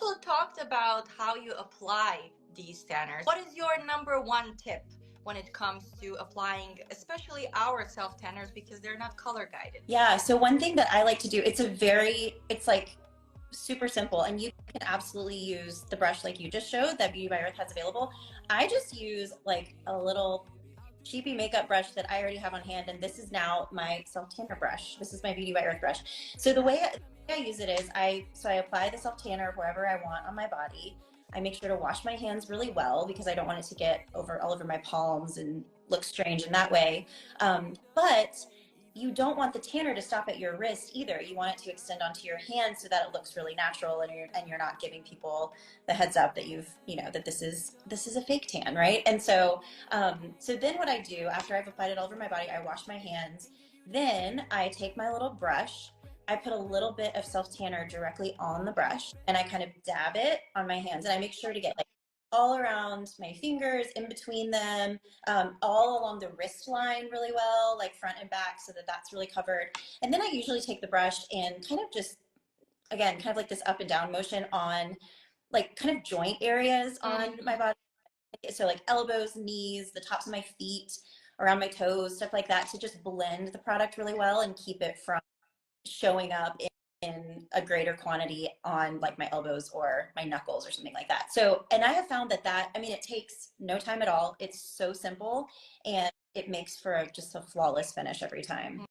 also talked about how you apply these tanners. What is your number one tip when it comes to applying, especially our self tanners, because they're not color guided? Yeah, so one thing that I like to do, it's like super simple, and you can absolutely use the brush like you just showed that Beauty by Earth has available. I just use like a little cheapy makeup brush that I already have on hand, and this is now my self tanner brush. This is my Beauty by Earth brush. So the way I use it is I apply the self tanner wherever I want on my body. I make sure to wash my hands really well because I don't want it to get all over my palms and look strange in that way. But you don't want the tanner to stop at your wrist either. You want it to extend onto your hand so that it looks really natural, and you're not giving people the heads up that that this is a fake tan, right? And so then what I do after I've applied it all over my body, I wash my hands. Then I take my little brush, I put a little bit of self tanner directly on the brush, and I kind of dab it on my hands, and I make sure to get like all around my fingers, in between them, all along the wrist line really well, like front and back, so that that's really covered. And then I usually take the brush and kind of just, again, kind of like this up and down motion on like kind of joint areas on my body. So like elbows, knees, the tops of my feet, around my toes, stuff like that, to just blend the product really well and keep it from showing up in a greater quantity on like my elbows or my knuckles or something like that. So, and I have found that I mean, it takes no time at all. It's so simple, and it makes for just a flawless finish every time.